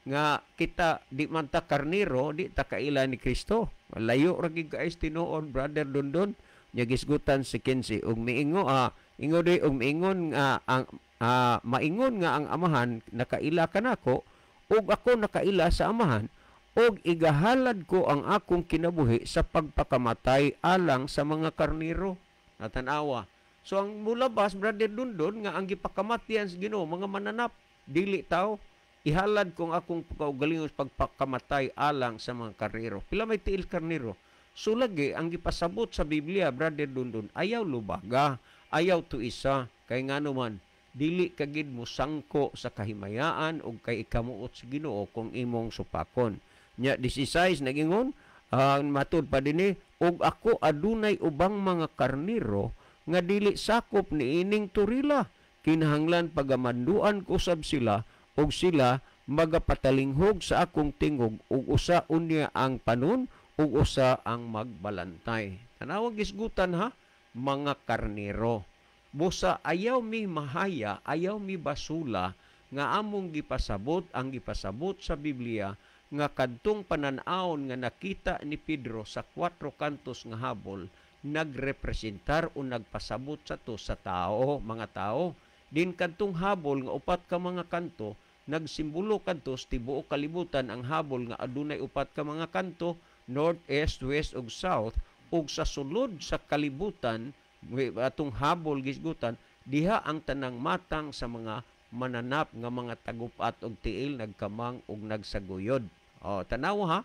nga kita di man ta karniro, di ta kaila ni Kristo. Layo ra gid kaayos tinuod, brother Dondon. Nya gisgutan si Kensi og miingo ingo di og miingon ang maingon nga ang amahan nakaila kanako ug ako nakaila sa amahan og igahalad ko ang akong kinabuhi sa pagpakamatay alang sa mga karniro. Natanawa. So ang mulabas, brother Dondon, nga ang gipakamatyan sa Ginoo mga mananap dili tao, ihalad kong akong kaugalingos pagpakamatay alang sa mga karniro. Pila may tiil karniro? So lagi ang gipasabot sa Biblia, brother Dondon, ayaw lubaga, ayaw tuisa, kay ngano man dili kagid mo sangko sa kahimayaan o kay ikamuot sa Ginoo kung imong supakon. Nya 16 nagingon, matud pa dinhi, og ako adunay ubang mga karniro nga dili sakop ni ining turila. Kinahanglan pagamanduan ko sab sila og sila magapatalinghog sa akong tingog ug usa unya ang panon ug usa ang magbalantay. Tanawag isgutan ha, mga karniro. Busa ayaw mi mahaya, ayaw mi basula nga among gipasabot ang gipasabot sa Biblia nga kadtong pananaon nga nakita ni Pedro sa 4 kantos nga habol nagrepresentar o nagpasabot sa to sa tao, mga tao. Din kadtong habol nga upat ka mga kanto nagsimbolo kadto sa tibuok kalibutan ang habol nga adunay upat ka mga kanto, north, east, west ug south, ug sa sulod sa kalibutan atong habol gisgutan diha ang tanang matang sa mga mananap nga mga tagupat og tiil nagkamang ug nagsaguyod. Tanaw ha,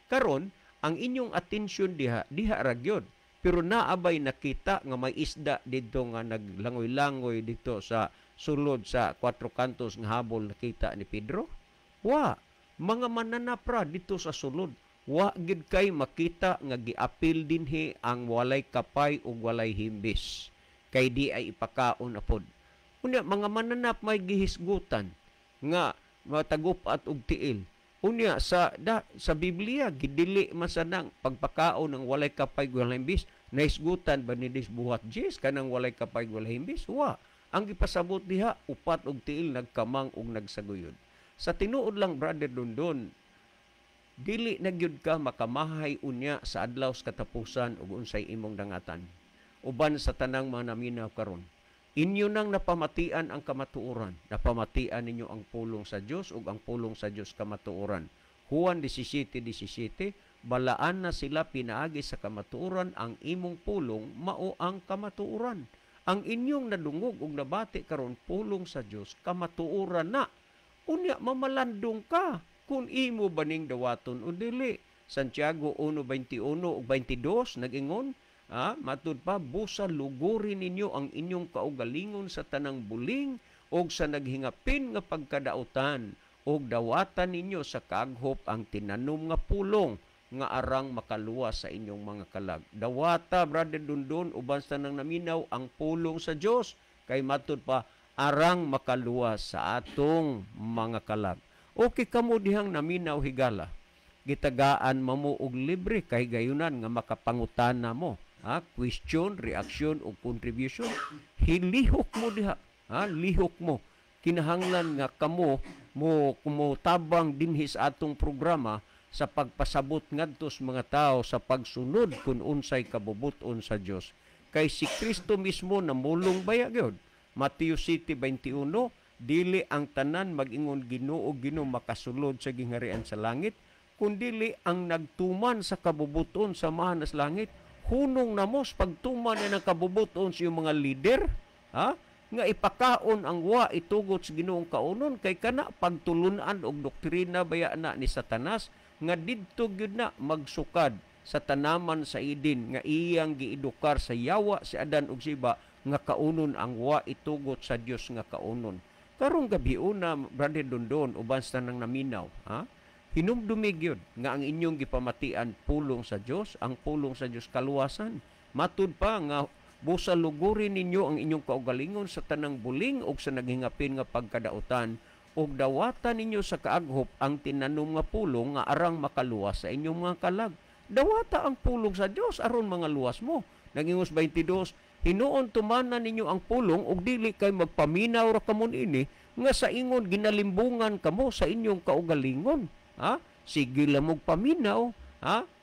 karon ang inyong atensyon diha ra gyud, pero naabay nakita nga may isda didto nga naglangoy-langoy dito sa sulod sa 4 kantos nga habol nakita ni Pedro? Wa, mga mananap ra dito sa sulod. Wa gid kay makita nga giapil dinhi ang walay kapay ug walay himbis kay di ay ipakaon apod. Unya mga mananap may gihisgutan nga matagupat og tiil Unya sa Biblia gidili masanang pagpakaon ng walay kapay walay himbis naisgutan ba ni buhat Jis kanang walay kapay walay himbis wa ang gipasabot diha upat og tiil nagkamang og nagsaguyod. Sa tinuod lang brother Dondon, dili na gyud ka makamahay unya sa adlaw sa katapusan ug unsay imong dangatan. Uban sa tanang mga naminaw karon. Inyo nang napamatian ang kamatuoran. Napamatian ninyo ang pulong sa Dios ug ang pulong sa Dios kamatuoran. Juan 17:17, balaan na sila pinaagi sa kamatuoran, ang imong pulong mao ang kamatuoran. Ang inyong nadungog ug nabati karon pulong sa Dios kamatuoran na. Unya mamalandong ka kung imo baning dawaton o dili. Santiago 1:21 ug 22 nag-ingon, matud pa, busa lugurin ninyo ang inyong kaugalingon sa tanang buling o sa naghingapin nga pagkadautan o dawatan ninyo sa kaghop ang tinanom nga pulong nga arang makaluwas sa inyong mga kalag. Dawata, brother Dondon, uban sa nang naminaw ang pulong sa Dios kay matud pa arang makaluwas sa atong mga kalag. Okay kamo dihang naminaw higala. Gitagaan mo og libre kay gayunan nga makapangutana mo. Question, reaction o contribution, hilihok mo diha. Lihok mo. Kinahanglan nga kamo mo tabang dinhi sa atong programa sa pagpasabot ngadto sa mga tao sa pagsunod kun unsay kabubuton sa Dios. Kay si Kristo mismo namulong baya gyud. Mateo 7:21, dili ang tanan mag-ingon Ginoo Ginoo makasulod sa gingharian sa langit, kundili ang nagtuman sa kabubuton sa mahanas langit. Hunong namos pagtuman na ng kabubuton sa iyong mga leader, nga ipakaon ang wa itugot sa Ginoong kaunon kay kana pagtulunan og doktrina baya na ni Satanas nga didto gyud na magsukad sa tanaman sa Eden nga iyang giedukar sa yawa si Adan ug si Eva nga kaunon ang wa itugot sa Dios nga kaunon. Karong gabi una brother Dondon uban sa nang naminaw, hinumdumi gyud nga ang inyong gipamatian pulong sa Dios, ang pulong sa Dios kaluwasan. Matud pa nga busa lugurin ninyo ang inyong kaugalingon sa tanang buling ug sa naghingapin nga pagkadautan ug dawatan ninyo sa kaaghop ang tinanom nga pulong nga arang makaluwas sa inyong mga kalag. Dawata ang pulong sa Dios aron mga luwas mo. Nagingos 22, hinuon tumanan ninyo ang pulong ug dili kay magpaminaw ra kamon ini nga sa ingon ginalimbungan kamo sa inyong kaugalingon. Sige lang mong paminaw,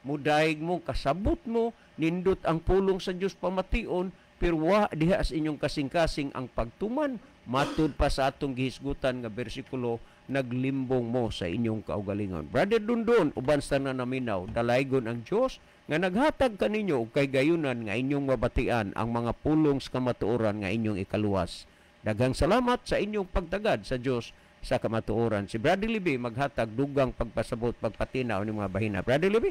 mudayeg mo, kasabot mo, nindot ang pulong sa Diyos pamation, pero wa diha sa inyong kasing-kasing ang pagtuman, matud pa sa atong gihisgutan nga bersikulo, naglimbong mo sa inyong kaugalingon. Brother Dondon, uban sa na naminaw, dalaygon ang Diyos, nga naghatag kaninyo ug kay gayunan nga inyong mabatian ang mga pulong sa kamatuoran nga inyong ikaluwas. Daghang salamat sa inyong pagtagad sa Diyos sa kamatuoran. Si Brother Libby maghatag dugang pagpasabot pagpatinaw ng mga bahina. Brother Libby?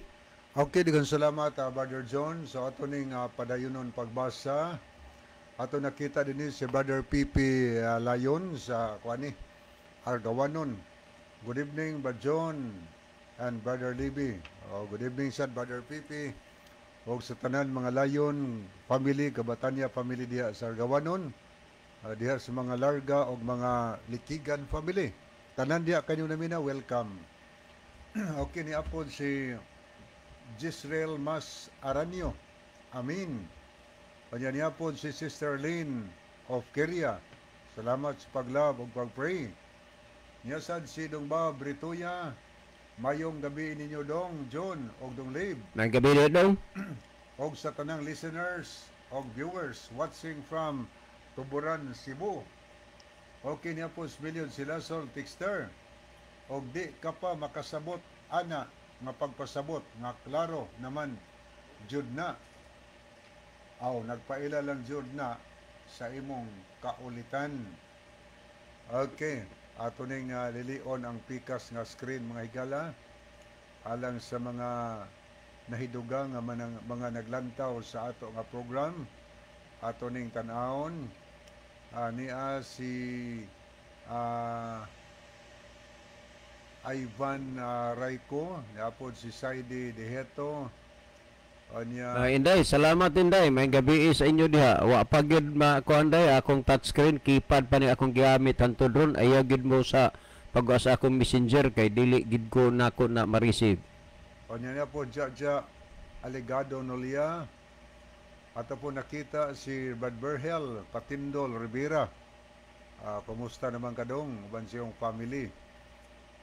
Okay, digan salamat Brother John. So ato ning padayonon pagbasa. Ato nakita din si Brother Pipi Layon sa kuani Argawanon. Good evening Brother John and Brother Libby. Good evening sad Brother Pipi. O sa tanan mga Layon family, Kabatanya family diha sa Argawanon. Diha sa mga Larga o mga Likigan family. Tanan diha kanyo namin welcome. Okay, ni apod si Gisrael Mas Aranyo. Amin. Kanya ni apod si Sister Lynn of Keria. Salamat sa paglab o pagpray. Niyasad si Dong Ba Brituya. Mayong gabi ninyo Dong John o Dong Lib. May gabi na Dong. O sa tanang listeners o viewers watching from Tuburan, Cebu. Okay niya po million sila Sol Texter. O di ka pa makasabot ana nga pagpasabot nga klaro naman jud na. Nagpaila lang jud na sa imong kaulitan. Okay, ato ning lilion ang pikas nga screen mga higala alang sa mga nahiduga nga mga naglantaw sa ato nga program. Ato ning tan-awon niya si Ivan Raico, niapod si Saidi Deheto. Inday, salamat Inday. May gabi sa inyo diha. Wa pagid makuan day akong touchscreen, keypad pa ni akong giamit hantud ron. Ayaw gid mo sa pag sa akong messenger kay dili gid ko nako na ma-receive. O niya po Jaja Alegado Nolia. At po nakita si Brad Berhel Patindol Rivera. Kumusta naman kadong uban siyong family.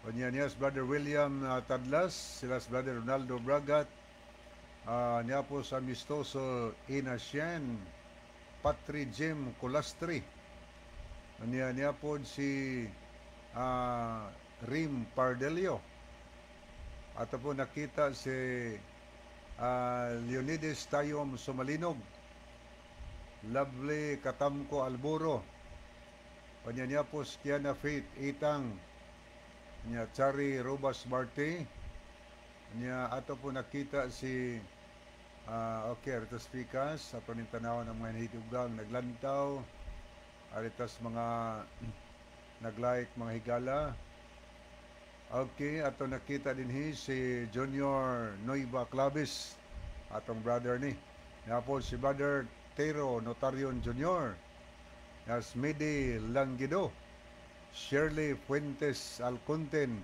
O niya Brother William Tadlas, sila Brother Ronaldo Bragat, niya po sa Mistoso Inasyen, Patri Jim Colastri. Niya po si Rim Pardelio. At po nakita si Leonides Tayom Sumalinog, Lovely Katamko Alburo, niya po si Kiana Faith Itang, niya Chari Robas Marte, niya ato po nakita si okay, aritas pikas sa panintanaw ng mga hitugang naglantaw, aritas mga nag-like mga higala. Okay, ato nakita din si Junior Noiva Clavis, atong brother ni. Nga po si Brother Tero Notarion Junior, Smedi Langido, Shirley Fuentes Alconten,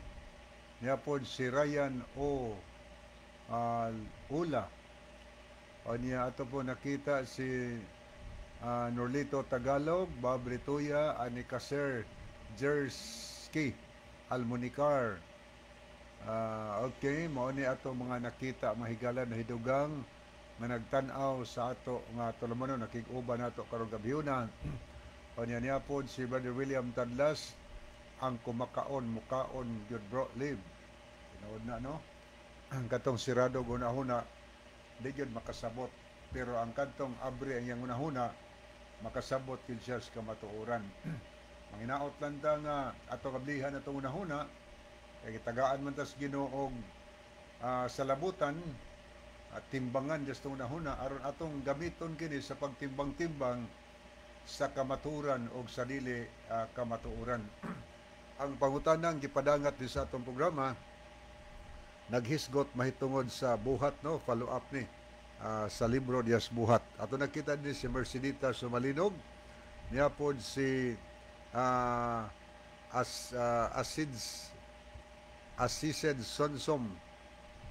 nga po si Ryan O. Ula. O niya ato po nakita si Norlito Tagalog, Bob Rituya, Anikaser Jerski Almunicar. Okay, mao ni ato mga nakita mahigalan na hidugang nga nagtan-aw sa ato nga tulumanon nakig-uban nato karon gabihuna. O niya pod si Brother William Tadlas, ang kumakaon mukaon gyud bro live. Tinood na no. Ang katong sirado gunahuna di gyud makasabot, pero ang kantong abre ang yang unahuna makasabot gyud siya sa kamatuoran. Manginaot lang ta nga ato kablihan atong unahuna kay tagaan man tas Ginoo sa labutan at timbangan just unahuna aron atong gamiton kini sa pagtimbang-timbang sa kamaturan o sa dili kamatuoran. Ang pangutanang gipadangat din sa atong programa naghisgot mahitungod sa buhat, no, follow up ni sa libro Dias Buhat. Ato nakita din si Mercedita Sumalinog, niya pod si Asised Sonsom,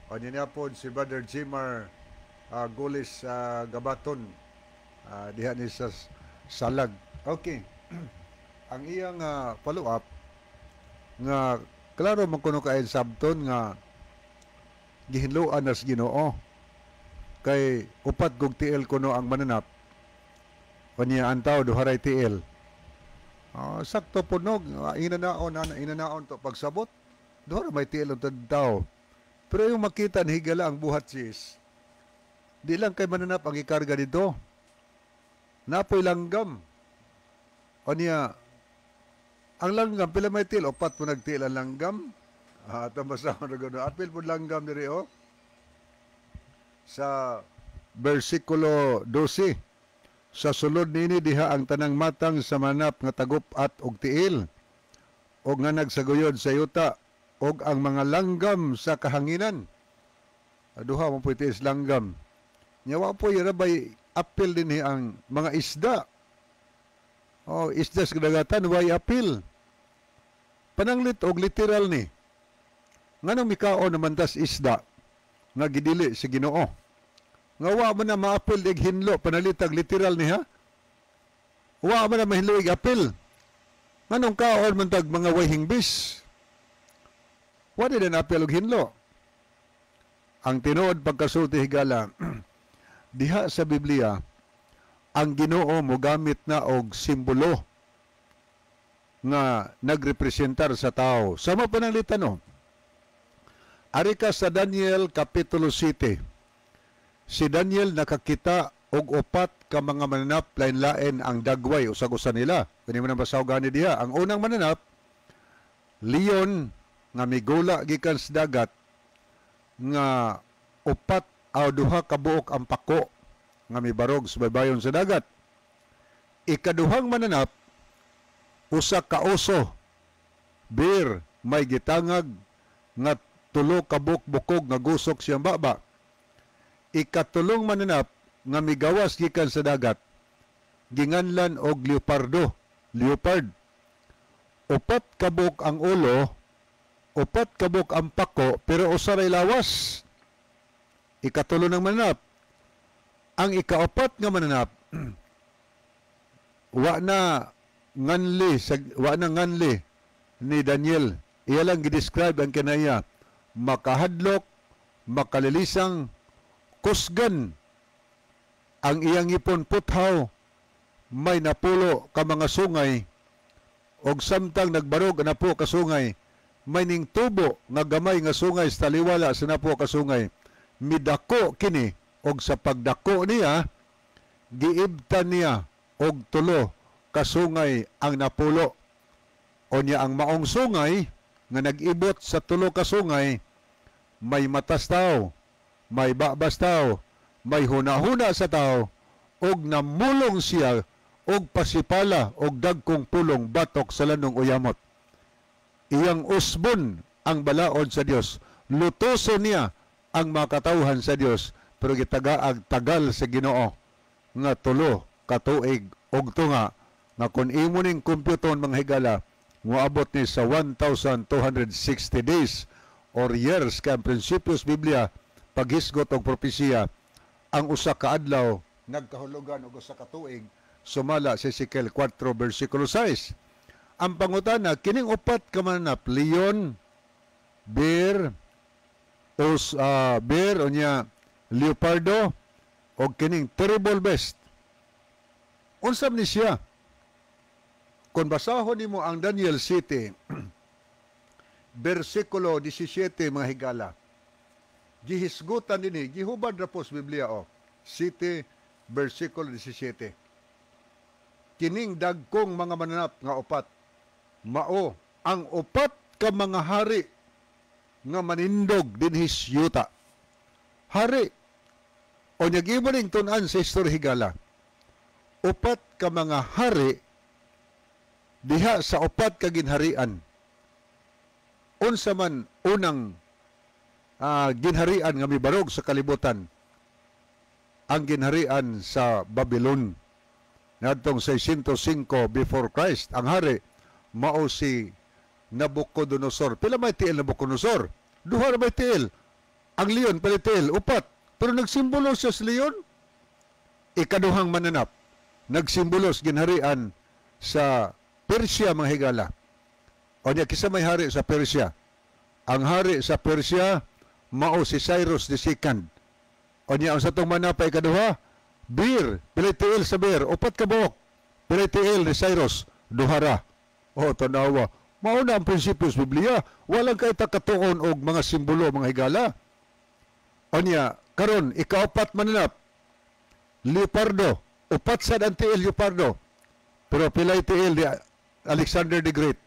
o niya pod si Brother Jimar Gulis Gabaton, diha ni sa Salag. Okay. Ang iyang follow up nga klaro man kuno kaay sabton nga gihinluan as Ginoo kay upat gug tiil kuno ang mananap kanya antaw duharay tiil. Sakto punog inanaon to pagsabot duha may tiil ang tao, pero yung makita ni higala ang buhat sis di lang kay mananap ang ikarga dito, napoy langgam o niya ang langgam pila may tiil, upat po nagtiil ang langgam. Tambasahon na gano'n. Apil po langgam diri sa versikulo 12. Sa sulod nini diha ang tanang matang sa manap nga tagup-at og tiil, og nga nagsaguyod sa yuta, og ang mga langgam sa kahanginan. Duha mo po itiis langgam. Nyawa po yarabay apil din ang mga isda. Isda sa kadagatan, way apil. Pananglit og literal ni. Nganong mikao naman tas isda nga gidili sa Ginoo. Nga wa man na maapil ig hinlo panalitag literal niya. Wa man na mahinlo ig apil. Nganong kaon man tag mga way hingbis. Wa din na apil og hinlo. Ang tinuod pagkasulti higala diha sa Biblia ang Ginoo mogamit na og simbolo nga nagrepresentar sa tao. Sama pananglitan no. Ari ka sa Daniel Kapitulo 7. Si Daniel nakakita og upat ka mga mananap lain-lain ang dagway usag-usa nila. Kani man basaw gani diha. Ang unang mananap leon nga migula gikan sa dagat nga upat o duha ka buok ang pako nga mibarog sa baybayon sa dagat. Ikaduhang mananap usa ka oso bear may gitangag nga tulo ka bukbukog nga gusok siyang baba. Ikatulong mananap nga migawas gikan sa dagat ginganlan og leopard. upat kabuk ang ulo, upat kabuk ang pako, pero usaray lawas. Ikatulo ng mananap. Ang ikaapat nga mananap, wa na nganli ni Daniel. Iya lang gidescribe ang kinaya. Makahadlok, makalilisang, kusgan. Ang iyang ipon puthaw, may napulo ka mga sungay, og samtang nagbarog na po ka sungay, may ning tubo nga gamay nga sungay sa taliwala sa napo ka sungay. Midako kini, og sa pagdako niya, giibtan niya og tulo ka sungay ang napulo. O niya ang maong sungay nga nag-ibot sa tulo ka sungay, may matas tao, may babas tao, may hunahuna sa tao, og namulong siya og pasipala og dagkong pulong batok sa lanong uyamot. Iyang usbon ang balaod sa Dios. Lutoso niya ang makatawhan sa Dios, pero gitagaag tagal sa Ginoo nga tulo katuig og tunga nga kun imo ning kompyuton mga higala moabot ni sa 1,260 days or years kay ang prinsipyos Biblia paghisgot og propesiya. Ang usa ka adlaw nagkahulugan og usa ka tuig, sumala sa Ezekiel 4 versikulo 6. Ang pangutana, kining upat ka mananap, leon, bear, bear o niya leopardo, o kining terrible beast. Unsam ni siya? Kung basahon nimo ang Daniel 7, versikulo 17 mga higala, gihisgutan dinhi, gihubad ra po sa Biblia City, versikulo 17. Kining dagkong mga mananap nga upat, mao ang upat ka mga hari nga manindog dinhis yuta. Hari, o nag-iba ring tunan sa istorya higala, upat ka mga hari diha sa upat ka ginharian. Unsa man unang ginharian nga mibarog sa kalibutan, ang ginharian sa Babylon ngadtong 605 before Christ. Ang hari mao si Nabucodonosor. Pila may tiil Nabucodonosor? Duha ra may tiil. Ang leon pala tiil upat, pero nagsimbolo siya sa leon. Ikaduhang mananap, nagsimbolos ginharian sa Persia mga higala. O niya kisa may hari sa Persia. Ang hari sa Persia mao si Cyrus II. O niya, ang satong manapay kaduha, beer, pilitiil sa beer, upat ka buhok, pilitiil ni Cyrus, duhara. O, tanawa, mauna ang prinsipyos Biblia, walang kaita katuon og mga simbolo, mga higala. O niya, karon ikaapat mananap, leopardo, upat sad ang tiil leopardo, pero pilay tiil ni Alexander the Great.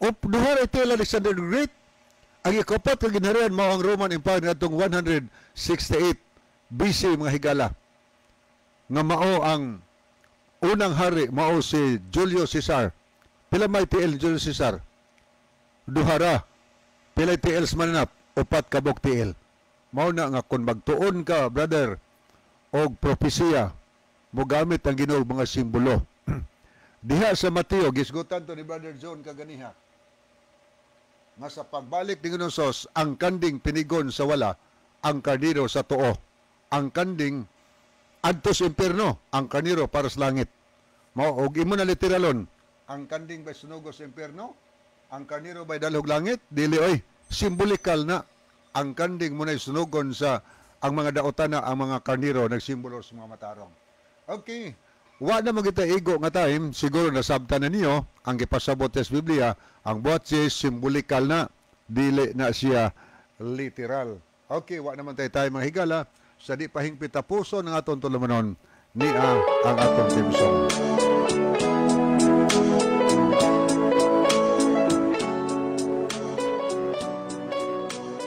Duhara tiil Alexander the Great. Ang ikapat ka ginharian mao ang Roman Empire ngadtong 168 BC mga higala. Nga mao ang unang hari, mao si Julio Caesar. Pila may tiil Julio Caesar? Duhara. Pila tiil mananap? Upat ka bok tiil. Mao na nga kung magtuon ka, brother, og propesiya, mo gamit ang Ginoo mga simbolo. Diha sa Mateo, gisgutan to ni Brother John kaganiha, nga sa pagbalik ni Ginoo ang kanding pinigon sa wala, ang karniro sa tuo. Ang kanding adto sa impierno, ang karniro para sa langit. Mao og imo na literalon, ang kanding bay sunugo sa impierno, ang karniro bay dalhog langit, dili oy, simbolikal na. Ang kanding mo na sunugon sa ang mga daotana, ang mga karniro nagsimbolo sa mga matarong. Okay. Wa na magita igo nga time, siguro nasabtan na niyo ang gipasabot sa Biblia, ang buhat simbolikal na, dili na siya literal. Okay, wa naman tayo mga higala, sa di pahingpit tapuso ng atong tulumanon ni ang atong theme song.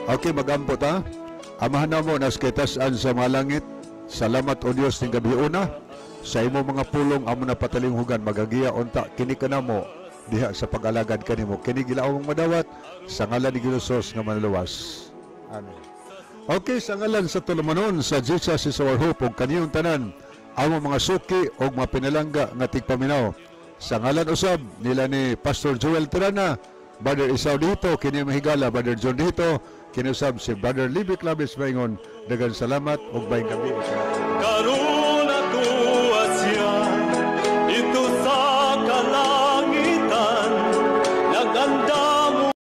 Okay, mag-ampot ha. Amahan na mo nas kitasan sa mga langit. Salamat o Diyos ng gabi una. Sa imo mga pulong amo na patalinghugan magagiya unta kini kanamo diha sa pag-alagad kanimo. Kini gilaong madawat sa ngalan ni Hesus nga manluwas. Amen. Okay, sa ngalan sa tulumanon sa Jesus is our hope ug kaniyong tanan amo mga suki ug mga pinalangga nga tigpaminaw. Sa ngalan usab nila ni Pastor Joel Tirana, Brother Isaw dito, kini mahigala, Brother John dito, kini usab si Brother Libby Claves Maingon. Daghang salamat ug bayong gabi. Karon